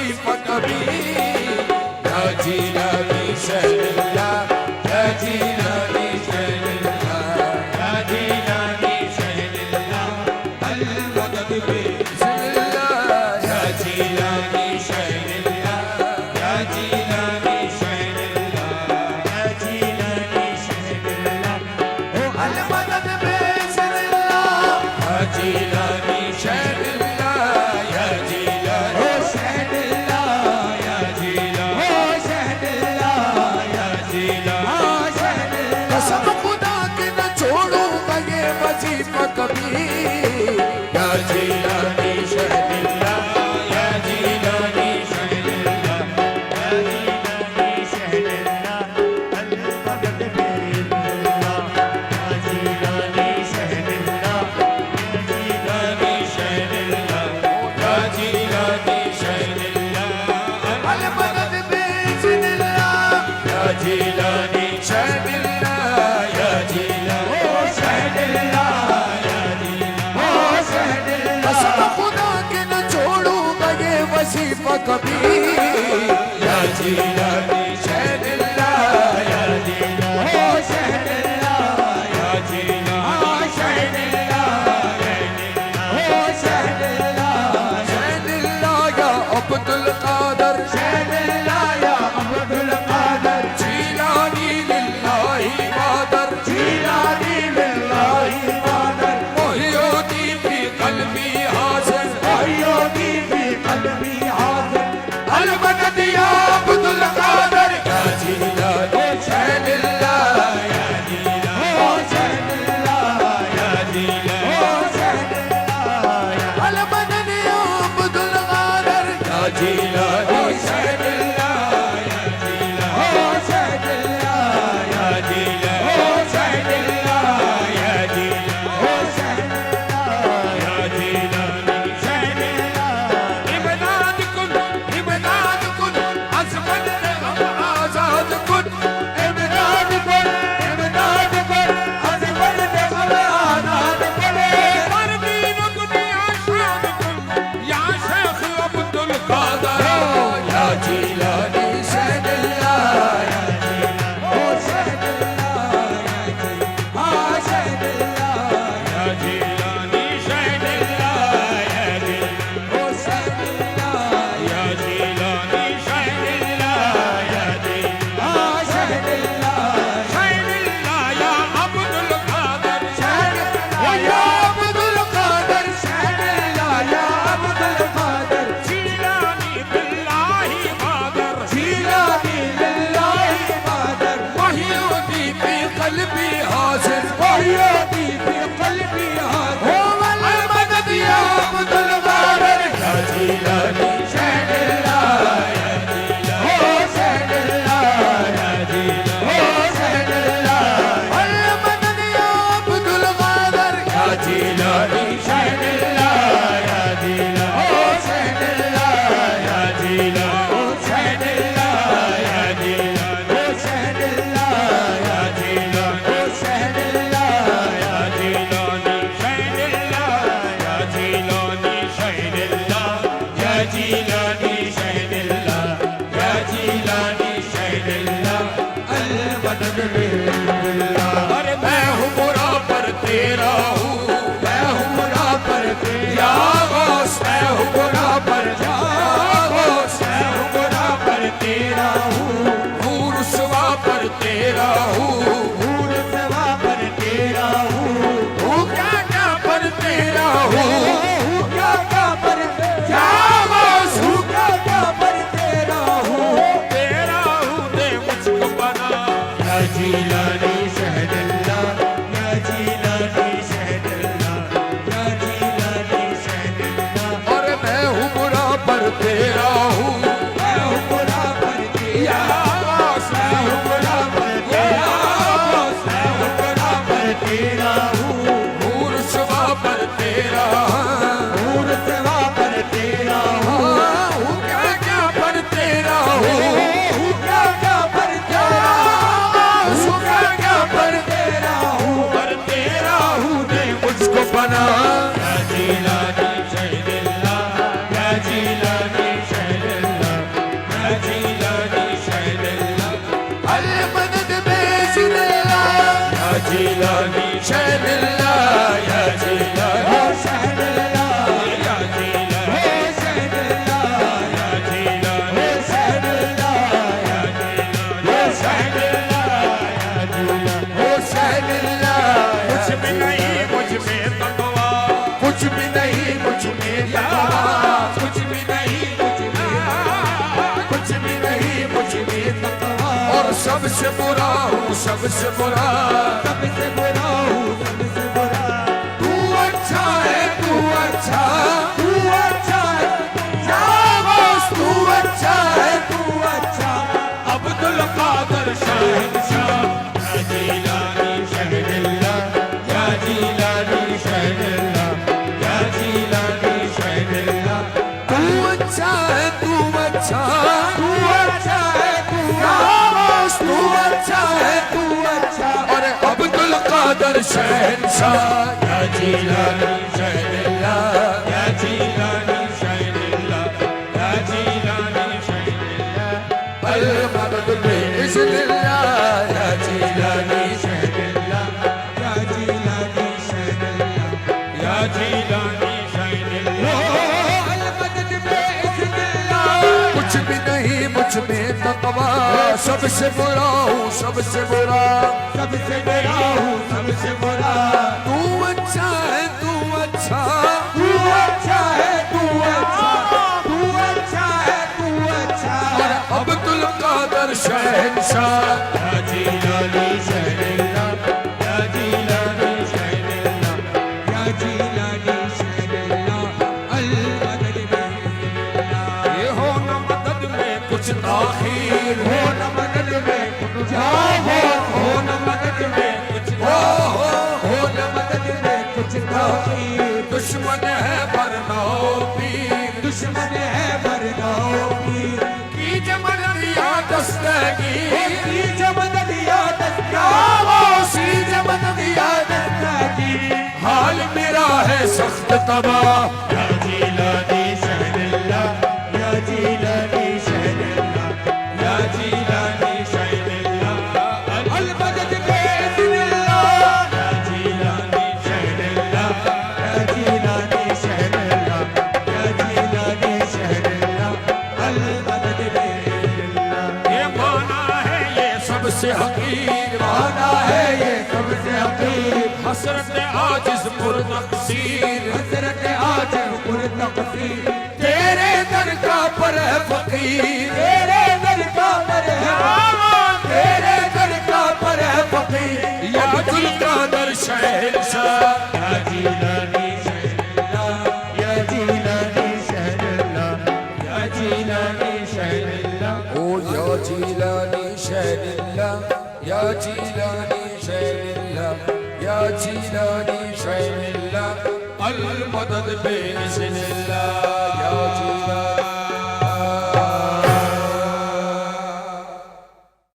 वजीफा कभी या जीलानी शहनिल्लाह या जीलानी शहनिल्लाह या जीलानी शहनिल्लाह अल मदद बिस्मिल्लाह या जीलानी शहनिल्लाह या जीलानी शहनिल्लाह या जीलानी शहनिल्लाह ओ अल मदद बिस्मिल्लाह या जीलानी शहनिल्लाह या जीलानी ओ शहनिल्लाह या जीलानी ओ शहनिल्लाह या जीलानी कसम खुदा के न छोड़ूंगा ये वजीफा कभी या जीलानी शहनिल्लाह या जीलानी शहनिल्लाह या जीलानी शहनिल्लाह अल मदद बिस्मिल्लाह या जीलानी शहनिल्लाह या जीलानी शहनिल्लाह या जीलानी शहनिल्लाह अल मदद बिस्मिल्लाह या जीलानी शहनिल्लाह या जीलानी ओ शहनिल्लाह या जीलानी ओ शहनिल्लाह कसम खुदा के न छोड़ूंगा ये वजीफा कभी या जीलानी शहनिल्लाह या जीलानी ओ शहनिल्लाह या जीलानी ओ शहनिल्लाह ओ शहनिल्लाह शहनिल्लाह या अब्दुल कादर शहनिल्लाह या अब्दुल कादर जीलानी लिल्लाही कादर जीलानी लिल्लाही कादर मोहियोती फी कल्बी हाज़िर मोहियोती फी कल्बी हाज़िर अल मदद या अब्दुल कादर या जीलानी शहनिल्लाह या जीलानी ओ शहनिल्लाह या जीलानी ओ शहनिल्लाह अल मदद या अब्दुल कादर या जीलानी शहनिल्लाह या जीलानी ओ शहनिल्लाह या जीलानी ओ शहनिल्लाह या जीलानी ओ शहनिल्लाह या जीलानी शहनिल्लाह इमदाद कुन अज़मत हम आज़ाद कुन इमदाद कुन अज़मत हम आज़ाद कुन परवीन कुन या शाद कुन या शेख अब्दुल कादर शहनिल्लाह या जीलानी हो शहनिल्लाह या जीलानी हो शहनिल्लाह या जीलानी हो शहनिल्लाह या जीलानी हो शहनिल्लाह हो शहनिल्लाह कुछ भी नहीं मुझ में तकवा कुछ भी नहीं मुझ में तकवा कुछ भी नहीं मुझ में कुछ भी नहीं मुझ में तकवा और सबसे बुरा हूँ सबसे बुरा सबसे बुरा हूँ सबसे बुरा तू अच्छा है तू अच्छा तू अच्छा है शाबाश तू अच्छा है तू अच्छा अब्दुल कादर शहंशाह या जीलानी शहनिल्लाह या जीलानी शहनिल्लाह या जीलानी शहनिल्लाह तू अच्छा है तू अच्छा तू अच्छा है तू शाबाश तू अच्छा है तू अच्छा और अब्दुल कादर शहंशाह या जीलानी शहनिल्लाह या जीलानी शहनिल्लाह या जीलानी शहनिल्लाह अल मदद बिइज़्निल्लाह या जीलानी शहनिल्लाह या जीलानी शहनिल्लाह या जीलानी शहनिल्लाह अलमदद बिइज़्निल्लाह कुछ भी नहीं मुझ में तकवा सबसे बुरा हूँ सबसे बुरा सबसे बुरा हूँ सबसे बुरा तू अच्छा है तू अच्छा तू अच्छा है तू अच्छा तू अच्छा है तू अच्छा और अब्दुल कादर शहंशाह या जीलानी शहनिल्लाह या जीलानी शहनिल्लाह या जीलानी शहनिल्लाह अलमदद बिइज़्निल्लाह ये हो न मदद में कुछ ताखीर हो न मदद में जाओ हो न मदद में कुछ हो हो न मदद में कुछ ताखीर दुश्मन है बरनाओ पीर दुश्मन है बरगाओ पीर की जमन दिया दस्तगीर की जमन दिया सी जमन दिया दस्तगीर हाल मेरा है सख्त तबाह या जीलानी शहनिल्लाह या जीलानी शहनिल्लाह या जीलानी शहनिल्लाह अलमदद बिइज़्निल्लाह या जीलानी शहनिल्लाह या जीलानी शहनिल्लाह या जीलानी शहनिल्लाह अलमदद बिइज़्निल्लाह ये माना है ये सबसे हकीर माना है ये सबसे हकीर हसरत आजिज़ पुरनक़सीर हज़रत आजम पुर तक़सीर तेरे दर का पर है फकीर तेरे दर का पर है तेरे दर का पर है फकीर या अब्दुल कादर शहंशाह या जीलानी शहनिल्लाह या जीलानी शहनिल्लाह या जीलानी शहनिल्लाह ओ या जीलानी शहनिल्लाह या जीलानी शहनिल्लाह या जीलानी शहनिल्लाह अल मदद बिइज़्निल्लाह